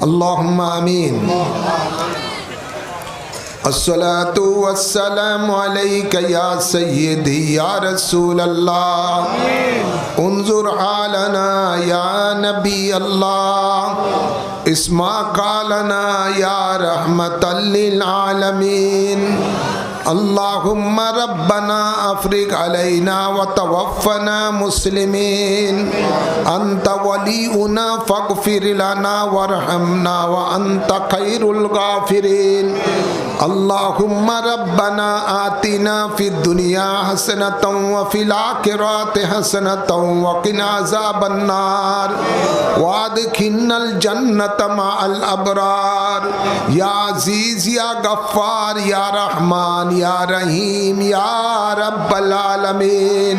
আল্লাহুম্মা আমিন। अस्सलातु वस्सलामु अलैका या सय्यदी या रसूल अल्लाह उन्जुर आलना या नबी अल्लाह इस्मा कालना या रहमतल लिल आलमीन अल्लाहुम्मा रब्बना अफ्रिग अलैना व तवफ़्फ़ना मुस्लिमीन अंत वलीउना फ़ग़फ़िर लना वरहमना व अंत खैरुल गाफ़िरीन अल्लाहुम्मा रब्बना आतिना फ़िद दुनिया हसनतन व फ़िल आखिरति हसनतन व क़िना अज़ाबन नार व अदख़िलनल जन्नत मअल अबरार या अज़ीज़ या गफ़्फ़ार या रहमान या रहीम या रब्बल आलमीन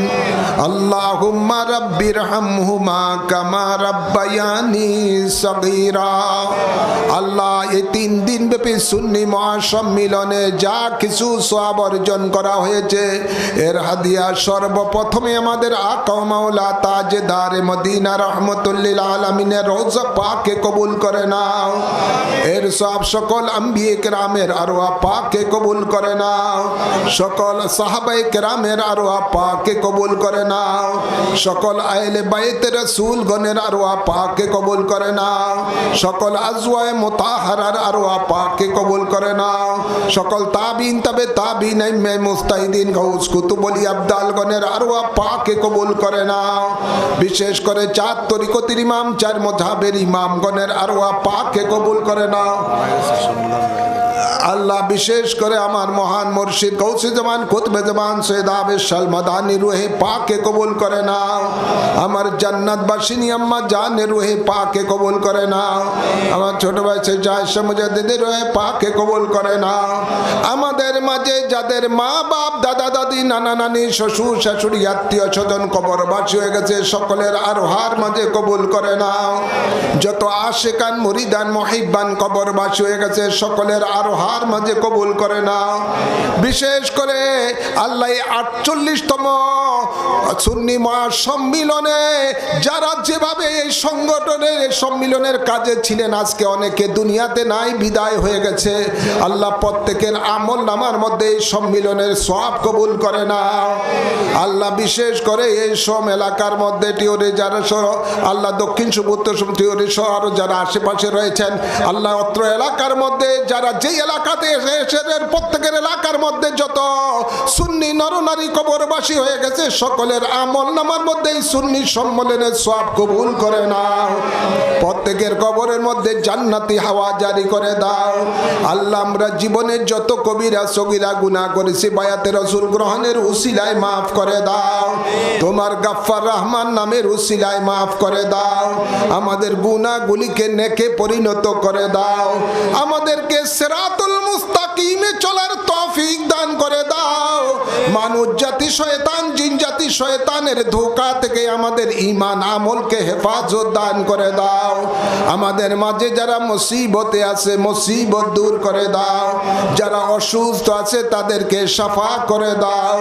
अल्लाहुम्मा रब्बिरहमहुमा कमा रब्बयानी सगीरा। আল্লাহ এই 3 দিন ব্যাপী সুন্নি মহাসম্মিলনে যা কিছু সওয়াব অর্জন করা হয়েছে এর হাদিয়া সর্বপ্রথমে আমাদের আকা ও মাওলা তাজদারে মদিনা রহমাতুল লিল আলামিনের রওজা পাকে কবুল করে নাও। এর সব সকল আম্বিয়ে কেরামের আরওয়াহ পাকে কবুল করে নাও। সকল সাহাবায়ে কেরামের আরওয়াহ পাকে কবুল করে নাও। সকল আহলে বাইতে রাসূল গণের আরওয়াহ পাকে কবুল করে নাও। সকল আজওয়ায়ে মুতাহহারার আরওয়াহ পাকে কবুল করে নাও। সকল তাবিন তবে তাবিন ইমামে মুস্তাহিদিন গাউস কুতুব ওলি আবদাল গণের আরওয়াহ পাকে কবুল করে নাও। বিশেষ করে 4 তরিকতের ইমাম 4 মাযহাবের ইমাম গণের আরওয়াহ পাকে কবুল করে নাও। আল্লাহ বিশেষ করে আমার মহান মুর্শিদ গৌসে জামান কুতবে জামান সৈয়দ আবেদ শাল মাদানী রুহে পাকে কবুল করে নাও। আমার জান্নাতবাসিনী আম্মা জানের রুহে পাকে কবুল করে নাও। আমার ছোট ভাই সৈয়দ আয়েশা মুজাদ্দিদের রুহে পাকে কবুল করে নাও। আমাদের মাঝে যাদের মা বাপ দাদা দাদি নানা নানি শ্বশুর শাশুড়ি আত্মীয় স্বজন কবরবাসী হয়ে গেছে সকলের আরওয়ার মাঝে কবুল করে নাও। যত আশিকান মুরিদান মুহিব্বান কবরবাসী হয়ে গেছে সকলের আরওয়ার মাঝে কবুল করে নাও। বিশেষ করে আল্লাহ 48তম সুন্নি মহাসম্মিলনে যারা যেভাবে এই সংগঠনের সম্মিলনের কাজে ছিলেন আজকে অনেকে দুনিয়াতে নাই, বিদায় হয়ে গেছে। আল্লাহ প্রত্যেকের আমল নামার মধ্যে এই সম্মিলনের সওয়াব কবুল করে নাও। আল্লাহ বিশেষ করে এই সব এলাকার মধ্যে টিওরে যারা আল্লাহ দক্ষিণ সুবুত্তর টিওরে সহ আরো যারা আশেপাশে রয়েছেন আল্লাহ অত্র এলাকার মধ্যে যারা যেই এলাকাতে এসেছেন প্রত্যেকের এলাকার মধ্যে যত সুন্নি নরনারী কবরবাসী হয়ে গেছে সকলের আমল নামার মধ্যে এই সুন্নি সম্মেলনের সওয়াব কবুল করে নাও। প্রত্যেকের কবরের মধ্যে জান্নাতি হাওয়া জারি করে দাও। আল্লাহ আমরা জীবনের যত কবিরা সগীরা গুনাহ করেছি বায়াতে রাসূল গ্রহণের উসিলায় মাফ করে দাও। তোমার গাফফার রহমান নামের উসিলায় মাফ করে দাও। আমাদের গুনাহগুলিকে নেকে পরিণত করে দাও। আমাদেরকে সিরাতুল মুস্তাকিমে চলার তৌফিক দান করে দাও। মানুষ জাতি শয়তান জিন জাতি শয়তানের ধোঁকা থেকে আমাদের ঈমান আমলকে হেফাজত দান করে দাও। আমাদের মাঝে যারা মুসিবতে আছে মুসিবত দূর করে দাও। যারা অসুস্থ আছে তাদেরকে শাফা করে দাও।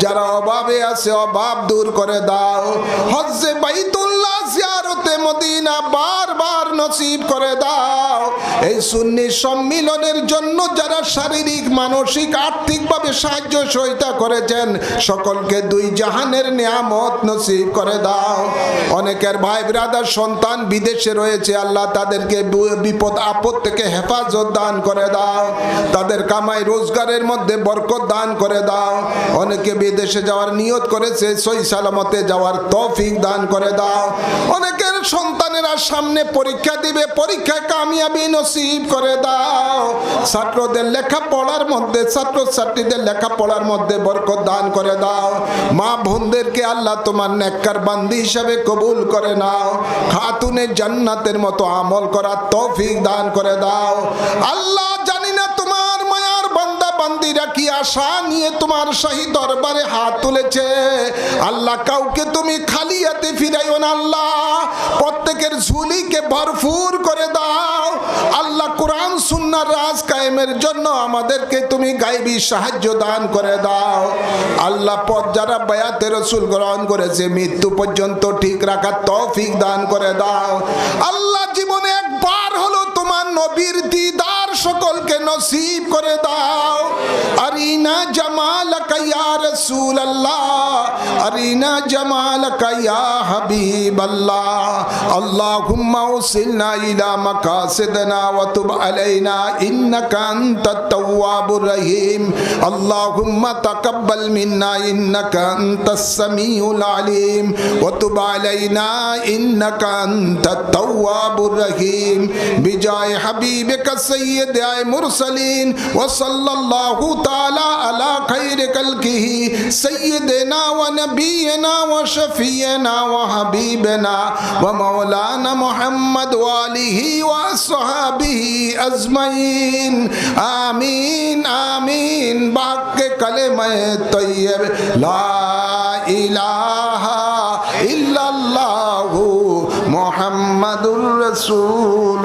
যারা অভাবে আছে অভাব দূর করে দাও। হজ্জে বাইতুল্লাহ জিয়ারতে মদিনা বারবার নসিব করে দাও। এই সুন্নি সম্মিলনের জন্য যারা শারীরিক মানসিক আর্থিকভাবে সাহায্য সহায়তা করেছেন সকলকে 2 জাহানের নিয়ামত নসিব করে দাও। অনেকের ভাই ব্রাদার সন্তান বিদেশে রয়েছে আল্লাহ তাদেরকে বিপদ আপদ থেকে হেফাজত দান করে দাও। তাদের কামাই রোজগারের মধ্যে বরকত দান করে দাও। অনেকে বিদেশে যাওয়ার নিয়ত করেছে সহি সালামতে যাওয়ার তৌফিক দান করে দাও। অনেকের সন্তানেরা সামনে পরীক্ষা দিবে পরীক্ষায় কামিয়াবি নসিব করে দাও। ছাত্রদের লেখাপড়ার মধ্যে ছাত্রছাত্রীদের লেখাপড়ার মধ্যে বরকত দান করে দাও। মা বোনদেরকে আল্লাহ তোমার নেককার বান্দি হিসাবে কবুল করে নাও। খাতুনে জান্নাতের মতো আমল করার তৌফিক দান করে দাও। আল্লাহ জানি না তোমার মায়ার বান্দা বান্দিরা কি আশা নিয়ে তোমার শাহী দরবারে হাত তুলেছে। আল্লাহ কাউকে তুমি খালি হাতে ফিরাইও না। আল্লাহ প্রত্যেকের ঝুলিকে ভরপুর করে দাও। আল্লাহ কোরআন সুন্নাহর রাজ কায়েমের জন্য আমাদেরকে তুমি গায়বী সাহায্য দান করে দাও। আল্লাহ পথ যারা বায়াতে রাসূল গ্রহণ করেছে মৃত্যু পর্যন্ত ঠিক রাখার তৌফিক দান করে দাও। আল্লাহ জীবনে একবার হলো নসিব করে দাও। আরিনা জামালাকা ইয়া রাসূলুল্লাহ, আরিনা জামালাকা ইয়া হাবিবাল্লাহ। আল্লাহুম্মা উসিলনা ইলা মাকাসিদিনা ওয়া তুব আলাইনা ইন্নাকা আনতাত তাওয়াবুর রহিম। আল্লাহুম্মা তাকাব্বাল মিন্না ইন্নাকা আনতাস সামিউল আলিম ওয়া তুব আলাইনা ইন্নাকা আনতাত তাওয়াবুর রহিম। বিজয় হাবিবিকা সাইয়্যিদায়ে মুরসালিন ওয়া সাল্লাল্লাহু তাআলা আলা খায়রি খালকিহি সাইয়্যিদিনা ওয়া নাবিয়িনা ওয়া শাফিয়িনা ওয়া হাবিবিনা ওয়া মাওলানা মুহাম্মদ ওয়া আলিহি ওয়া আসহাবিহি আজমাইন। আমিন আমিন। বাক্যে কালেমায়ে তয়্যিব লা ইলাহা ইল্লাল্লাহু মুহাম্মাদুর রাসূল।